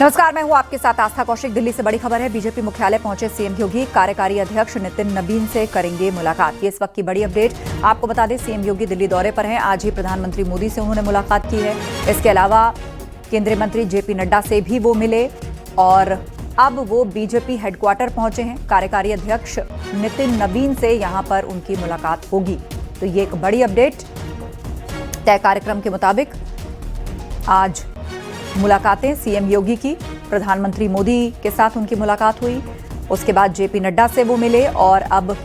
नमस्कार, मैं हूं आपके साथ आस्था कौशिक। दिल्ली से बड़ी खबर है। बीजेपी मुख्यालय पहुंचे सीएम योगी, कार्यकारी अध्यक्ष नितिन नबीन से करेंगे मुलाकात। ये इस वक्त की बड़ी अपडेट। आपको बता दें, सीएम योगी दिल्ली दौरे पर हैं। आज ही प्रधानमंत्री मोदी से उन्होंने मुलाकात की है। इसके अलावा केंद्रीय मंत्री जेपी नड्डा से भी वो मिले और अब वो बीजेपी हेडक्वार्टर पहुंचे हैं। कार्यकारी अध्यक्ष नितिन नबीन से यहां पर उनकी मुलाकात होगी। तो ये एक बड़ी अपडेट। तय कार्यक्रम के मुताबिक आज मुलाकातें सीएम योगी की, प्रधानमंत्री मोदी के साथ उनकी मुलाकात हुई, उसके बाद जेपी नड्डा से वो मिले और अब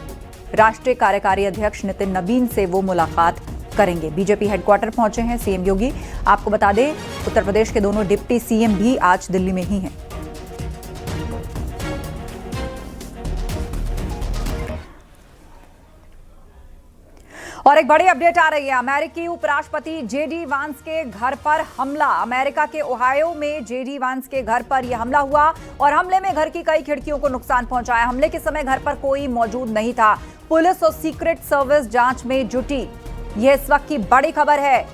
राष्ट्रीय कार्यकारी अध्यक्ष नितिन नबीन से वो मुलाकात करेंगे। बीजेपी हेडक्वार्टर पहुंचे हैं सीएम योगी। आपको बता दें, उत्तर प्रदेश के दोनों डिप्टी सीएम भी आज दिल्ली में ही हैं। और एक बड़ी अपडेट आ रही है। अमेरिकी उपराष्ट्रपति जेडी वांस के घर पर हमला। अमेरिका के ओहायो में जेडी वांस के घर पर यह हमला हुआ और हमले में घर की कई खिड़कियों को नुकसान पहुंचाया। हमले के समय घर पर कोई मौजूद नहीं था। पुलिस और सीक्रेट सर्विस जांच में जुटी। यह इस वक्त की बड़ी खबर है।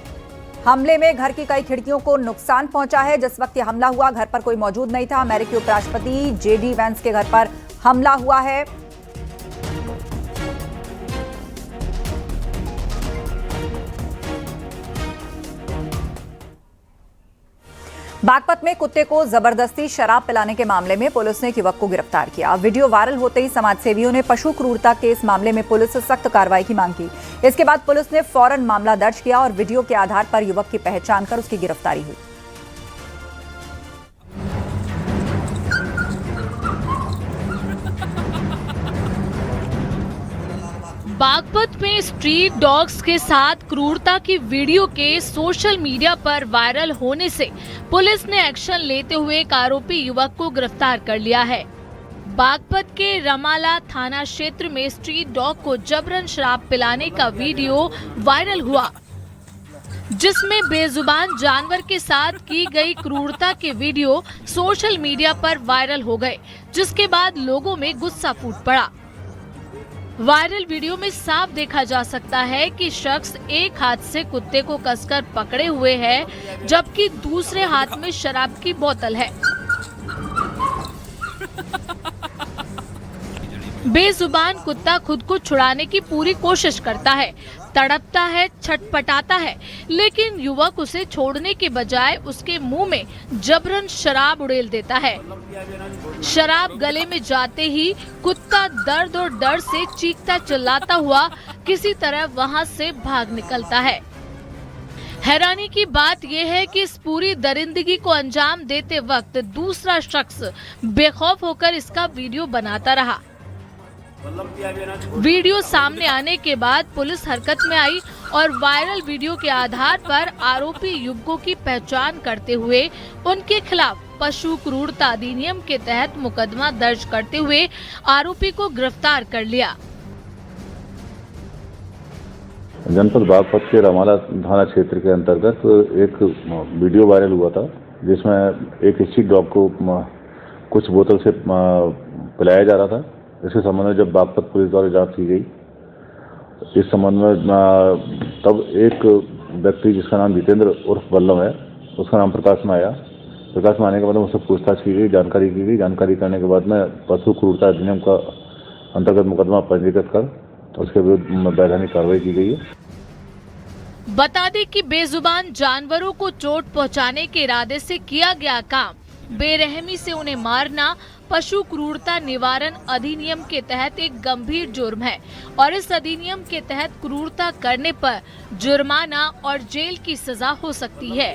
हमले में घर की कई खिड़कियों को नुकसान पहुंचा है। जिस वक्त यह हमला हुआ, घर पर कोई मौजूद नहीं था। अमेरिकी उपराष्ट्रपति जेडी वांस के घर पर हमला हुआ है। बागपत में कुत्ते को जबरदस्ती शराब पिलाने के मामले में पुलिस ने एक युवक को गिरफ्तार किया। वीडियो वायरल होते ही समाजसेवियों ने पशु क्रूरता के इस मामले में पुलिस से सख्त कार्रवाई की मांग की। इसके बाद पुलिस ने फौरन मामला दर्ज किया और वीडियो के आधार पर युवक की पहचान कर उसकी गिरफ्तारी हुई। बागपत में स्ट्रीट डॉग्स के साथ क्रूरता की वीडियो के सोशल मीडिया पर वायरल होने से पुलिस ने एक्शन लेते हुए एक आरोपी युवक को गिरफ्तार कर लिया है। बागपत के रमाला थाना क्षेत्र में स्ट्रीट डॉग को जबरन शराब पिलाने का वीडियो वायरल हुआ, जिसमें बेजुबान जानवर के साथ की गई क्रूरता के वीडियो सोशल मीडिया पर वायरल हो गए, जिसके बाद लोगों में गुस्सा फूट पड़ा। वायरल वीडियो में साफ देखा जा सकता है कि शख्स एक हाथ से कुत्ते को कसकर पकड़े हुए है, जबकि दूसरे हाथ में शराब की बोतल है। बेजुबान कुत्ता खुद को छुड़ाने की पूरी कोशिश करता है, तड़पता है, छटपटाता है, लेकिन युवक उसे छोड़ने के बजाय उसके मुंह में जबरन शराब उड़ेल देता है। शराब गले में जाते ही कुत्ता दर्द और डर से चीखता चिल्लाता हुआ किसी तरह वहां से भाग निकलता है। हैरानी की बात यह है कि इस पूरी दरिंदगी को अंजाम देते वक्त दूसरा शख्स बेखौफ होकर इसका वीडियो बनाता रहा। वीडियो सामने आने के बाद पुलिस हरकत में आई और वायरल वीडियो के आधार पर आरोपी युवकों की पहचान करते हुए उनके खिलाफ पशु क्रूरता अधिनियम के तहत मुकदमा दर्ज करते हुए आरोपी को गिरफ्तार कर लिया। जनपद बागपत के रमाला थाना क्षेत्र के अंतर्गत एक वीडियो वायरल हुआ था, जिसमें एक स्ट्रीट डॉग को कुछ बोतल से पिलाया जा रहा था। इसके संबंध में जब बागपत पुलिस द्वारा जांच की गई, इस संबंध में तब एक व्यक्ति जिसका नाम जितेंद्र उर्फ बल्लभ है, उसका नाम प्रकाश में आया। प्रकाश में आने के बाद उससे पूछताछ की गई, जानकारी की गई। जानकारी करने के बाद में पशु क्रूरता अधिनियम का अंतर्गत मुकदमा पंजीकृत कर उसके विरुद्ध वैधानिक कार्रवाई की गई है। बता दें कि बेजुबान जानवरों को चोट पहुंचाने के इरादे से किया गया काम, बेरहमी से उन्हें मारना पशु क्रूरता निवारण अधिनियम के तहत एक गंभीर जुर्म है और इस अधिनियम के तहत क्रूरता करने पर जुर्माना और जेल की सजा हो सकती है।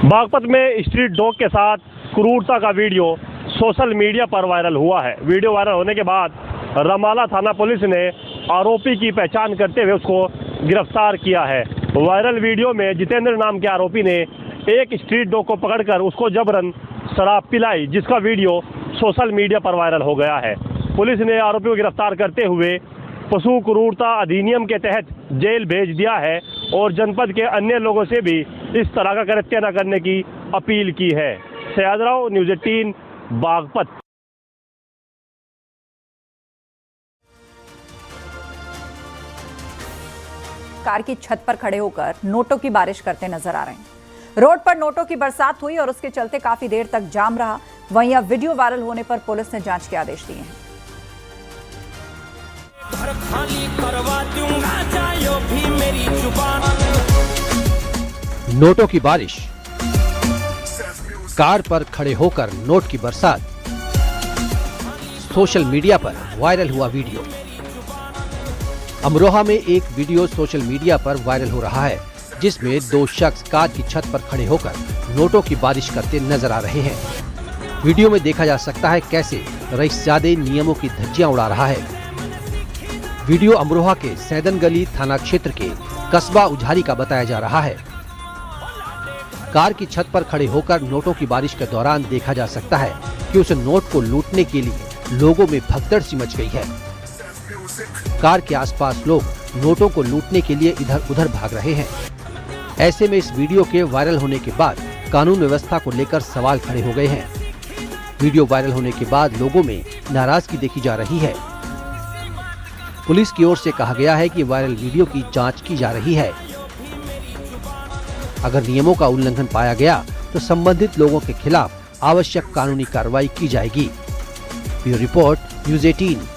बागपत में स्ट्रीट डॉग के साथ क्रूरता का वीडियो सोशल मीडिया पर वायरल हुआ है। वीडियो वायरल होने के बाद रमाला थाना पुलिस ने आरोपी की पहचान करते हुए उसको गिरफ्तार किया है। वायरल वीडियो में जितेंद्र नाम के आरोपी ने एक स्ट्रीट डॉग को पकड़कर उसको जबरन शराब पिलाई, जिसका वीडियो सोशल मीडिया पर वायरल हो गया है। पुलिस ने आरोपी को गिरफ्तार करते हुए पशु क्रूरता अधिनियम के तहत जेल भेज दिया है और जनपद के अन्य लोगों से भी इस तरह का कृत्य न करने की अपील की है। सयाद राव, न्यूज़ 18, बागपत। कार की छत पर खड़े होकर नोटों की बारिश करते नजर आ रहे हैं। रोड पर नोटों की बरसात हुई और उसके चलते काफी देर तक जाम रहा। वहीं अब वीडियो वायरल होने पर पुलिस ने जांच के आदेश दिए हैं। घर खाली करवा दूंगा जायो भी मेरी जुबान। नोटों की बारिश, कार पर खड़े होकर नोट की बरसात, सोशल मीडिया पर वायरल हुआ वीडियो। अमरोहा में एक वीडियो सोशल मीडिया पर वायरल हो रहा है, जिसमें दो शख्स कार की छत पर खड़े होकर नोटों की बारिश करते नजर आ रहे हैं। वीडियो में देखा जा सकता है कैसे रईसजादे नियमों की धज्जियां उड़ा रहा है। वीडियो अमरोहा के सैदन गली थाना क्षेत्र के कस्बा उझारी का बताया जा रहा है। कार की छत पर खड़े होकर नोटों की बारिश के दौरान देखा जा सकता है कि उस नोट को लूटने के लिए लोगों में भगदड़ सी मच गई है। कार के आसपास लोग नोटों को लूटने के लिए इधर उधर भाग रहे हैं। ऐसे में इस वीडियो के वायरल होने के बाद कानून व्यवस्था को लेकर सवाल खड़े हो गए हैं। वीडियो वायरल होने के बाद लोगों में नाराजगी देखी जा रही है। पुलिस की ओर से कहा गया है कि वायरल वीडियो की जांच की जा रही है। अगर नियमों का उल्लंघन पाया गया तो संबंधित लोगों के खिलाफ आवश्यक कानूनी कार्रवाई की जाएगी। Bureau report, news 18।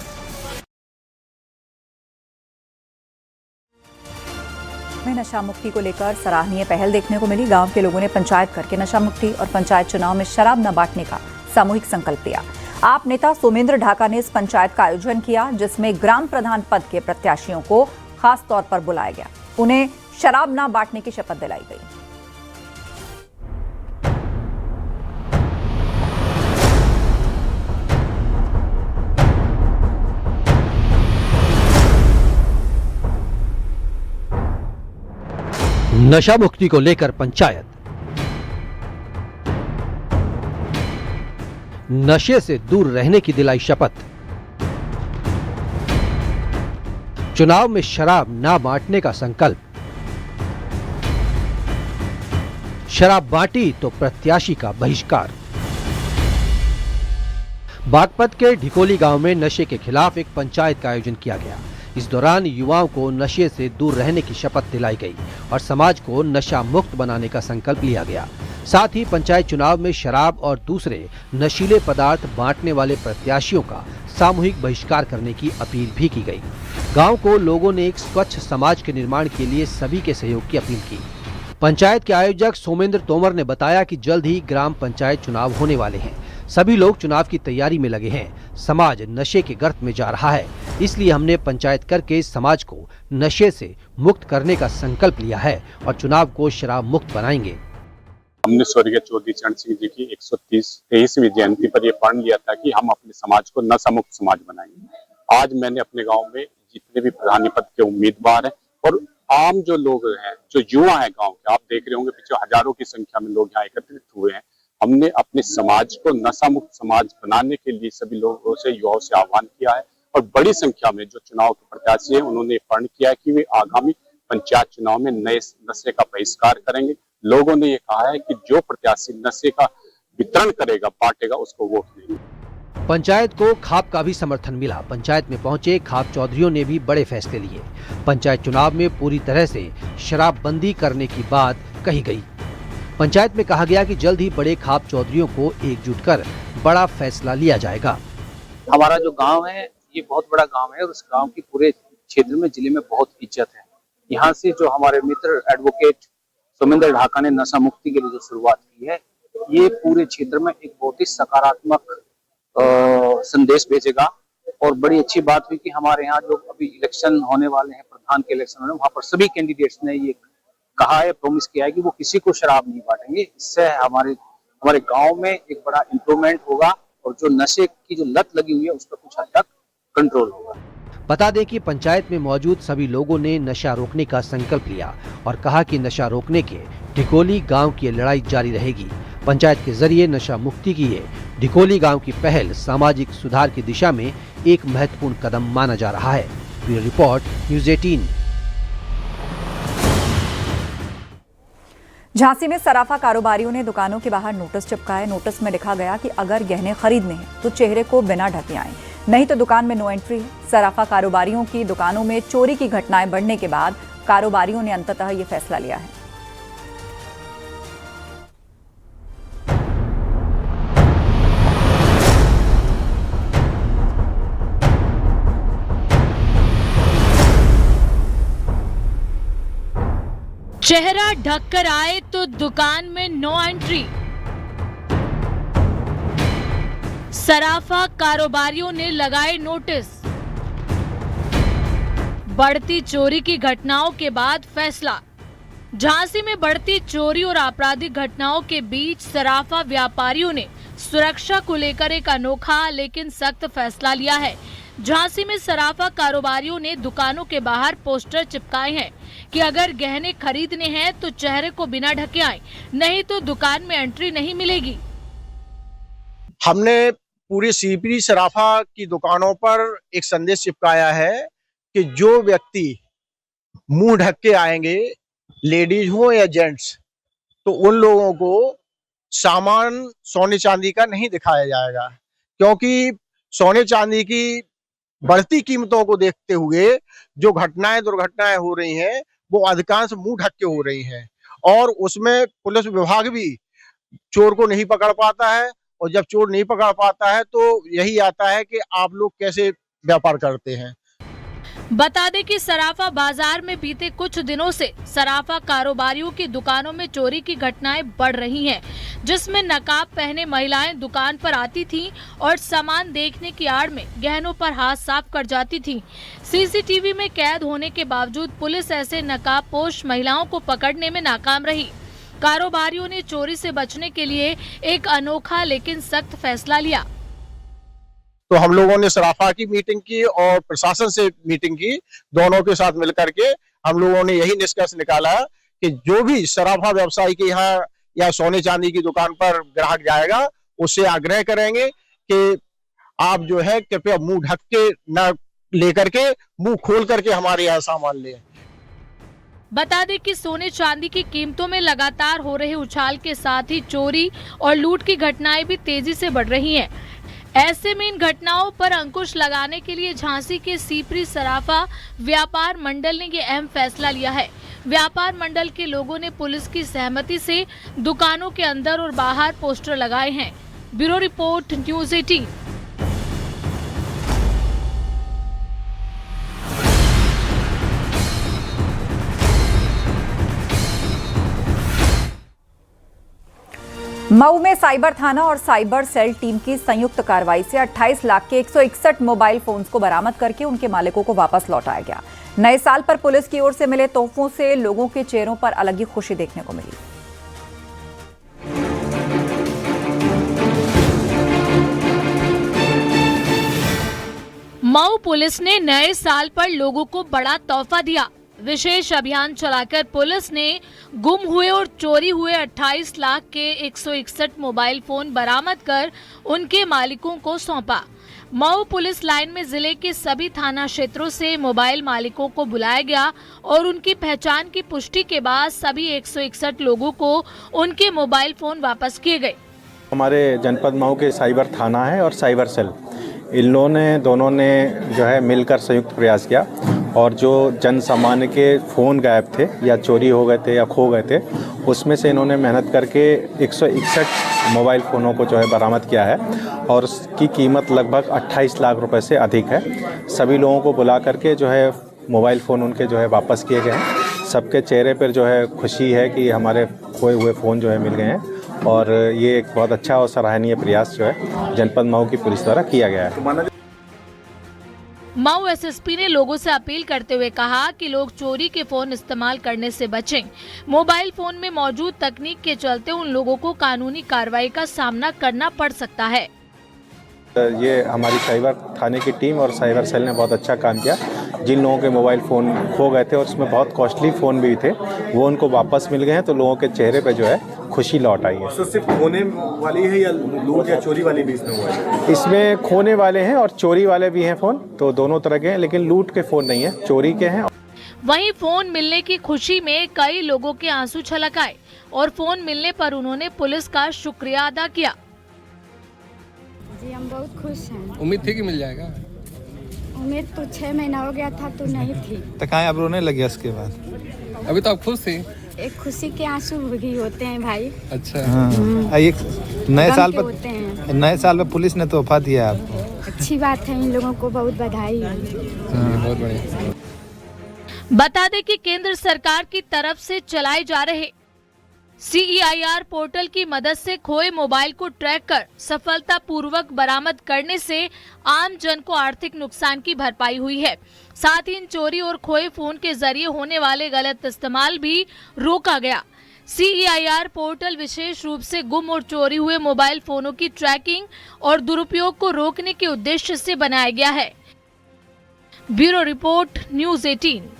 में नशा मुक्ति को लेकर सराहनीय पहल देखने को मिली। गांव के लोगों ने पंचायत करके नशा मुक्ति और पंचायत चुनाव में शराब न बांटने का सामूहिक संकल्प लिया। आप नेता सोमेंद्र ढाका ने इस पंचायत का आयोजन किया, जिसमें ग्राम प्रधान पद के प्रत्याशियों को खास तौर पर बुलाया गया। उन्हें शराब न बांटने की शपथ दिलाई गई। नशा मुक्ति को लेकर पंचायत, नशे से दूर रहने की दिलाई शपथ, चुनाव में शराब ना बांटने का संकल्प, शराब बांटी तो प्रत्याशी का बहिष्कार। बागपत के ढिकोली गांव में नशे के खिलाफ एक पंचायत का आयोजन किया गया। इस दौरान युवाओं को नशे से दूर रहने की शपथ दिलाई गई और समाज को नशा मुक्त बनाने का संकल्प लिया गया। साथ ही पंचायत चुनाव में शराब और दूसरे नशीले पदार्थ बांटने वाले प्रत्याशियों का सामूहिक बहिष्कार करने की अपील भी की गई। गांव को लोगों ने एक स्वच्छ समाज के निर्माण के लिए सभी के सहयोग की अपील की। पंचायत के आयोजक सोमेंद्र तोमर ने बताया कि जल्द ही ग्राम पंचायत चुनाव होने वाले हैं। सभी लोग चुनाव की तैयारी में लगे हैं। समाज नशे के गर्त में जा रहा है, इसलिए हमने पंचायत करके समाज को नशे से मुक्त करने का संकल्प लिया है और चुनाव को शराब मुक्त बनाएंगे। हमने स्वर्गीय चौधरी चरण सिंह जी की 123वीं जयंती पर यह प्रण लिया था कि हम अपने समाज को नशा मुक्त समाज बनाएंगे। आज मैंने अपने गांव में जितने भी प्रधानी पद के उम्मीदवार हैं और आम जो लोग हैं, जो युवा हैं गांव के, आप देख रहे होंगे पीछे हजारों की संख्या में लोग यहाँ एकत्रित हुए हैं। हमने अपने समाज को नशा मुक्त समाज बनाने के लिए सभी लोगों से, युवाओं से आह्वान किया है और बड़ी संख्या में जो चुनाव के प्रत्याशी हैं उन्होंने प्रण किया है कि वे आगामी पंचायत चुनाव में नए नशे का बहिष्कार करेंगे। लोगों ने ये कहा है कि जो प्रत्याशी नशे का वितरण करेगा, बांटेगा, उसको वोट देंगे। पंचायत को खाप का भी समर्थन मिला। पंचायत में पहुंचे खाप चौधरियों ने भी बड़े फैसले लिए। पंचायत चुनाव में पूरी तरह से शराबबंदी करने की बात कही गई। पंचायत में कहा गया कि जल्द ही बड़े खाप चौधरियों को एकजुट कर बड़ा फैसला लिया जाएगा। हमारा जो गांव है ये बहुत बड़ा गांव है और उस गांव की पूरे क्षेत्र में, जिले में बहुत इज्जत है। यहाँ से जो हमारे मित्र एडवोकेट सोमेंद्र ढाका ने नशा मुक्ति के लिए जो शुरुआत की है, ये पूरे क्षेत्र में एक बहुत ही सकारात्मक संदेश भेजेगा। और बड़ी अच्छी बात हुई कि हमारे यहाँ जो अभी इलेक्शन होने वाले हैं, प्रधान के इलेक्शन होने, वहाँ पर सभी कैंडिडेट्स ने ये कहा है, प्रॉमिस किया है कि वो किसी को शराब नहीं बांटेंगे। इससे हमारे गांव में एक बड़ा इम्प्रूवमेंट होगा और जो नशे की जो लत लगी हुई है उस पर कुछ हद तक कंट्रोल होगा। बता दें कि पंचायत में मौजूद सभी लोगों ने नशा रोकने का संकल्प लिया और कहा कि नशा रोकने के ढिकोली गांव की लड़ाई जारी रहेगी। पंचायत के जरिए नशा मुक्ति की ये ढिकोली गांव की पहल सामाजिक सुधार की दिशा में एक महत्वपूर्ण कदम माना जा रहा है। Bureau report, news 18। झांसी में सराफा कारोबारियों ने दुकानों के बाहर नोटिस चिपकाए। नोटिस में लिखा गया कि अगर गहने खरीदने हैं तो चेहरे को बिना ढके आएं, नहीं तो दुकान में नो एंट्री है। सराफा कारोबारियों की दुकानों में चोरी की घटनाएं बढ़ने के बाद कारोबारियों ने अंततः ये फैसला लिया है। चेहरा ढककर आए तो दुकान में नो एंट्री। सराफा कारोबारियों ने लगाए नोटिस। बढ़ती चोरी की घटनाओं के बाद फैसला। झांसी में बढ़ती चोरी और आपराधिक घटनाओं के बीच सराफा व्यापारियों ने सुरक्षा को लेकर एक अनोखा लेकिन सख्त फैसला लिया है। झांसी में सराफा कारोबारियों ने दुकानों के बाहर पोस्टर चिपकाए हैं कि अगर गहने खरीदने हैं तो चेहरे को बिना ढके आए, नहीं तो दुकान में एंट्री नहीं मिलेगी। हमने पूरी सीपी सराफा की दुकानों पर एक संदेश चिपकाया है कि जो व्यक्ति मुंह ढक के आएंगे, लेडीज हो या जेंट्स, तो उन लोगों को सामान सोने चांदी का नहीं दिखाया जाएगा, क्योंकि सोने चांदी की बढ़ती कीमतों को देखते हुए जो दुर्घटनाएं हो रही हैं वो अधिकांश मुंह ढक के हो रही हैं, और उसमें पुलिस विभाग भी चोर को नहीं पकड़ पाता है। और जब चोर नहीं पकड़ पाता है तो यही आता है कि आप लोग कैसे व्यापार करते हैं। बता दें कि सराफा बाजार में बीते कुछ दिनों से सराफा कारोबारियों की दुकानों में चोरी की घटनाएं बढ़ रही हैं, जिसमें नकाब पहने महिलाएं दुकान पर आती थीं और सामान देखने की आड़ में गहनों पर हाथ साफ कर जाती थीं। सीसीटीवी में कैद होने के बावजूद पुलिस ऐसे नकाबपोश महिलाओं को पकड़ने में नाकाम रही। कारोबारियों ने चोरी से बचने के लिए एक अनोखा लेकिन सख्त फैसला लिया। तो हम लोगों ने सराफा की मीटिंग की और प्रशासन से मीटिंग की, दोनों के साथ मिलकर के हम लोगों ने यही निष्कर्ष निकाला कि जो भी सराफा व्यवसायी के यहाँ या सोने चांदी की दुकान पर ग्राहक जाएगा, उससे आग्रह करेंगे कि आप जो है कृपया मुंह ढक के न लेकर के मुंह खोल करके हमारे यहाँ सामान लें। बता दें कि सोने चांदी की कीमतों में लगातार हो रहे उछाल के साथ ही चोरी और लूट की घटनाएं भी तेजी से बढ़ रही हैं। ऐसे में इन घटनाओं पर अंकुश लगाने के लिए झांसी के सीपरी सराफा व्यापार मंडल ने ये अहम फैसला लिया है। व्यापार मंडल के लोगों ने पुलिस की सहमति से दुकानों के अंदर और बाहर पोस्टर लगाए हैं। Bureau report, news 18। मऊ में साइबर थाना और साइबर सेल टीम की संयुक्त कार्रवाई से 28 लाख के 161 मोबाइल फोन्स को बरामद करके उनके मालिकों को वापस लौटाया गया। नए साल पर पुलिस की ओर से मिले तोहफों से लोगों के चेहरों पर अलग ही खुशी देखने को मिली। मऊ पुलिस ने नए साल पर लोगों को बड़ा तोहफा दिया। विशेष अभियान चलाकर पुलिस ने गुम हुए और चोरी हुए 28 लाख के 161 मोबाइल फोन बरामद कर उनके मालिकों को सौंपा। मऊ पुलिस लाइन में जिले के सभी थाना क्षेत्रों से मोबाइल मालिकों को बुलाया गया और उनकी पहचान की पुष्टि के बाद सभी 161 लोगों को उनके मोबाइल फोन वापस किए गए। हमारे जनपद मऊ के साइबर थाना है और साइबर सेल, इन दोनों ने जो है मिलकर संयुक्त प्रयास किया और जो जन सामान्य के फ़ोन गायब थे या चोरी हो गए थे या खो गए थे, उसमें से इन्होंने मेहनत करके 161 मोबाइल फ़ोनों को जो है बरामद किया है और उसकी कीमत लगभग 28 लाख रुपए से अधिक है। सभी लोगों को बुला करके जो है मोबाइल फ़ोन उनके जो है वापस किए गए हैं। सबके चेहरे पर जो है खुशी है कि हमारे खोए हुए फ़ोन जो है मिल गए हैं और ये एक बहुत अच्छा और सराहनीय प्रयास जो है जनपद मऊ की पुलिस द्वारा किया गया है। मऊ एसएसपी ने लोगों से अपील करते हुए कहा कि लोग चोरी के फोन इस्तेमाल करने से बचें। मोबाइल फोन में मौजूद तकनीक के चलते उन लोगों को कानूनी कार्रवाई का सामना करना पड़ सकता है। ये हमारी साइबर थाने की टीम और साइबर सेल ने बहुत अच्छा काम किया। जिन लोगों के मोबाइल फ़ोन खो गए थे और उसमें बहुत कॉस्टली फ़ोन भी थे, वो उनको वापस मिल गए हैं, तो लोगों के चेहरे पे जो है खुशी लौट आई है। तो सिर्फ खोने वाली है या लूट या चोरी वाली भी इसमें हुआ है? इसमें खोने वाले हैं और चोरी वाले भी हैं फ़ोन, तो दोनों तरह के हैं, लेकिन लूट के फ़ोन नहीं है, चोरी के हैं। वहीं फोन मिलने की खुशी में कई लोगों के आंसू छलक आए और फोन मिलने पर उन्होंने पुलिस का शुक्रिया अदा किया। जी हम बहुत खुश हैं। उम्मीद थी कि मिल जाएगा। उम्मीद तो 6 महीना हो गया था तो नहीं थी। तो कहाँ अब रोने लगे उसके बाद? अभी तो आप खुश थी? एक खुशी के आंसू भी होते हैं भाई। अच्छा। हाँ। एक नए साल पर होते हैं। नए साल में पुलिस ने तोहफा दिया आपको। अच्छी बात है, इन लोगों को बहुत बधाई। बहुत बढ़िया। बता दें कि केंद्र सरकार की तरफ से चलाए जा रहे CEIR पोर्टल की मदद से खोए मोबाइल को ट्रैक कर सफलतापूर्वक बरामद करने से आम जन को आर्थिक नुकसान की भरपाई हुई है। साथ ही इन चोरी और खोए फोन के जरिए होने वाले गलत इस्तेमाल भी रोका गया। CEIR पोर्टल विशेष रूप से गुम और चोरी हुए मोबाइल फोनों की ट्रैकिंग और दुरुपयोग को रोकने के उद्देश्य से बनाया गया है। Bureau report, news 18।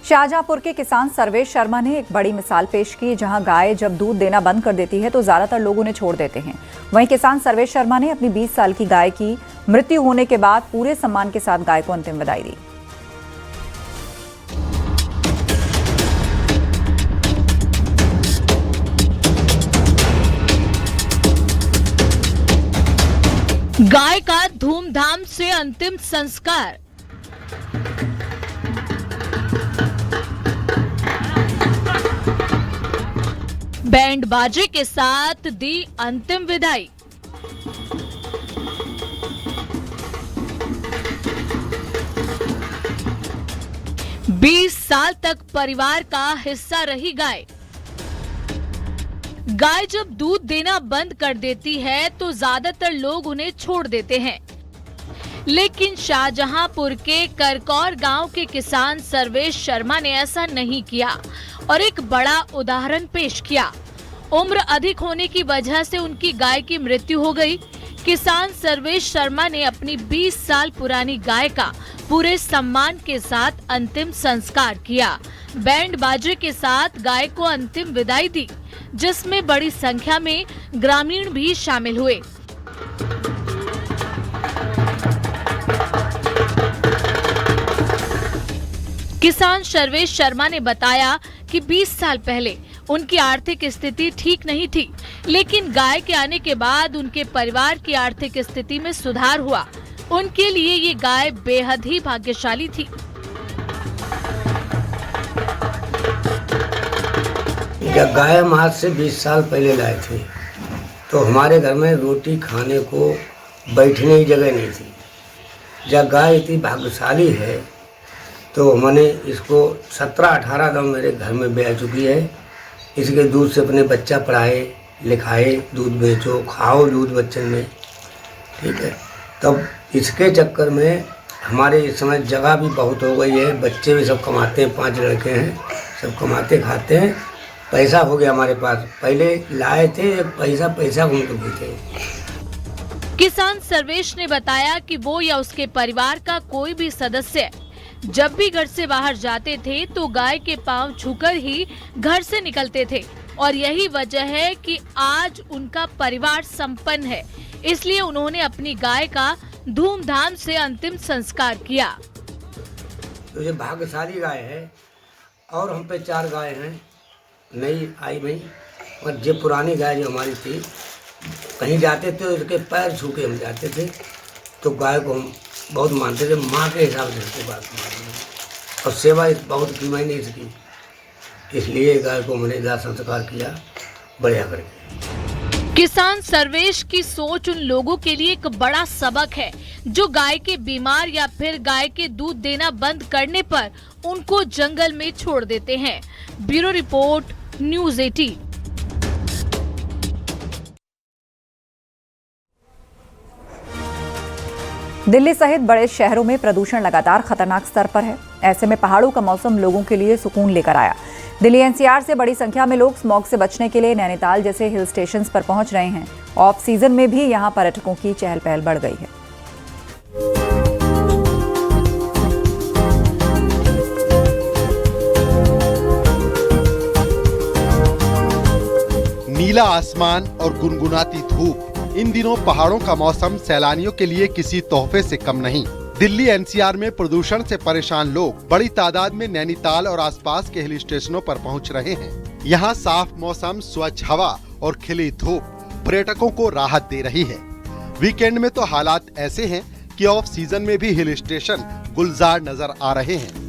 शाहजहांपुर के किसान सर्वेश शर्मा ने एक बड़ी मिसाल पेश की, जहां गाय जब दूध देना बंद कर देती है तो ज्यादातर लोग उन्हें छोड़ देते हैं। वहीं किसान सर्वेश शर्मा ने अपनी 20 साल की गाय की मृत्यु होने के बाद पूरे सम्मान के साथ गाय को अंतिम विदाई दी। गाय का धूमधाम से अंतिम संस्कार। बैंड बाजे के साथ दी अंतिम विदाई। बीस साल तक परिवार का हिस्सा रही गाय। गाय जब दूध देना बंद कर देती है तो ज्यादातर लोग उन्हें छोड़ देते हैं, लेकिन शाहजहांपुर के करकौर गांव के किसान सर्वेश शर्मा ने ऐसा नहीं किया और एक बड़ा उदाहरण पेश किया। उम्र अधिक होने की वजह से उनकी गाय की मृत्यु हो गई। किसान सर्वेश शर्मा ने अपनी 20 साल पुरानी गाय का पूरे सम्मान के साथ अंतिम संस्कार किया। बैंड बाजे के साथ गाय को अंतिम विदाई दी, जिसमें बड़ी संख्या में ग्रामीण भी शामिल हुए। किसान सर्वेश शर्मा ने बताया कि 20 साल पहले उनकी आर्थिक स्थिति ठीक नहीं थी, लेकिन गाय के आने के बाद उनके परिवार की आर्थिक स्थिति में सुधार हुआ। उनके लिए ये गाय बेहद ही भाग्यशाली थी। जब गाय हम आज से 20 साल पहले लाए थे तो हमारे घर में रोटी खाने को बैठने की जगह नहीं थी। जब गाय इतनी भाग्यशाली है तो मैंने इसको 17-18 दम मेरे घर में बेच चुकी है। इसके दूध से अपने बच्चा पढ़ाए लिखाए, दूध बेचो, खाओ दूध बच्चन में, ठीक है। तब इसके चक्कर में हमारे इस समय जगह भी बहुत हो गई है, बच्चे भी सब कमाते हैं, 5 लड़के हैं, सब कमाते खाते हैं, पैसा हो गया हमारे पास। पहले लाए थे पैसा घूमते भी थे। किसान सर्वेश ने बताया कि वो या उसके परिवार का कोई भी सदस्य जब भी घर से बाहर जाते थे तो गाय के पांव छूकर ही घर से निकलते थे, और यही वजह है कि आज उनका परिवार संपन्न है। इसलिए उन्होंने अपनी गाय का धूमधाम से अंतिम संस्कार किया। तो ये भाग्यशाली गाय है और हम पे 4 गाय हैं, नई आई भाई, और जो पुरानी गाय जो हमारी थी, कहीं जाते थे तो इसके पैर छू के हम जाते थे। तो गाय को हम बहुत मानते थे, माँ के हिसाब से इसकी बात मानते, और सेवा बहुत की मैंने इसकी, इसलिए गाय को मैंने दाह संस्कार किया बढ़िया करके। किसान सर्वेश की सोच उन लोगों के लिए एक बड़ा सबक है जो गाय के बीमार या फिर गाय के दूध देना बंद करने पर उनको जंगल में छोड़ देते हैं। Bureau report, news 18। दिल्ली सहित बड़े शहरों में प्रदूषण लगातार खतरनाक स्तर पर है। ऐसे में पहाड़ों का मौसम लोगों के लिए सुकून लेकर आया। दिल्ली एनसीआर से बड़ी संख्या में लोग स्मॉग से बचने के लिए नैनीताल जैसे हिल स्टेशंस पर पहुंच रहे हैं। ऑफ सीजन में भी यहां पर्यटकों की चहल पहल बढ़ गई है। नीला आसमान और गुनगुनाती धूप, इन दिनों पहाड़ों का मौसम सैलानियों के लिए किसी तोहफे से कम नहीं। दिल्ली एनसीआर में प्रदूषण से परेशान लोग बड़ी तादाद में नैनीताल और आसपास के हिल स्टेशनों पर पहुंच रहे हैं। यहां साफ मौसम, स्वच्छ हवा और खिली धूप पर्यटकों को राहत दे रही है। वीकेंड में तो हालात ऐसे हैं कि ऑफ सीजन में भी हिल स्टेशन गुलजार नजर आ रहे हैं।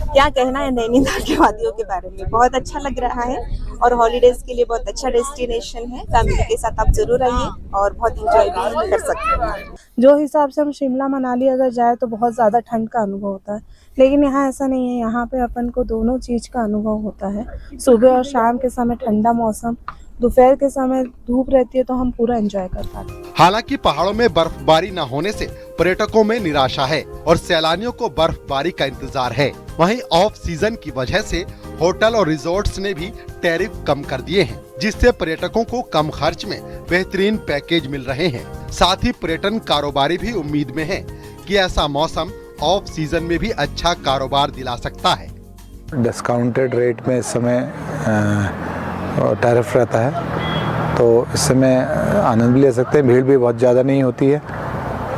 क्या कहना है नैनीताल के वादियों के बारे में, बहुत अच्छा लग रहा है और हॉलीडेज के लिए बहुत अच्छा डेस्टिनेशन है। फैमिली के साथ आप जरूर आइए और बहुत एंजॉय भी कर सकते हैं। जो हिसाब से हम शिमला मनाली अगर जाए तो बहुत ज़्यादा ठंड का अनुभव होता है, लेकिन यहाँ ऐसा नहीं है। यहाँ पे अपन को दोनों चीज़ का अनुभव होता है। सुबह और शाम के समय ठंडा मौसम, दोपहर के समय धूप रहती है, तो हम पूरा एंजॉय कर पाते हैं। हालांकि पहाड़ों में बर्फबारी न होने से पर्यटकों में निराशा है और सैलानियों को बर्फबारी का इंतजार है। वहीं ऑफ सीजन की वजह से होटल और रिजॉर्ट्स ने भी टैरिफ कम कर दिए हैं, जिससे पर्यटकों को कम खर्च में बेहतरीन पैकेज मिल रहे हैं। साथ ही पर्यटन कारोबारी भी उम्मीद में हैं कि ऐसा मौसम ऑफ सीजन में भी अच्छा कारोबार दिला सकता है। डिस्काउंटेड रेट में इस समय टैरिफ रहता है, तो इस समय आनंद भी ले सकते हैं। भीड़ भी बहुत ज़्यादा नहीं होती है,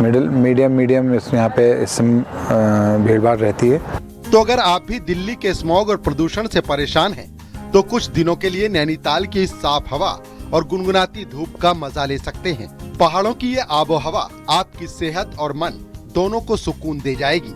मीडियम इसमें यहाँ पे इस समय भीड़ भाड़ रहती है। तो अगर आप भी दिल्ली के स्मॉग और प्रदूषण से परेशान हैं, तो कुछ दिनों के लिए नैनीताल की इस साफ हवा और गुनगुनाती धूप का मजा ले सकते हैं। पहाड़ों की ये आबो हवा आपकी सेहत और मन दोनों को सुकून दे जाएगी।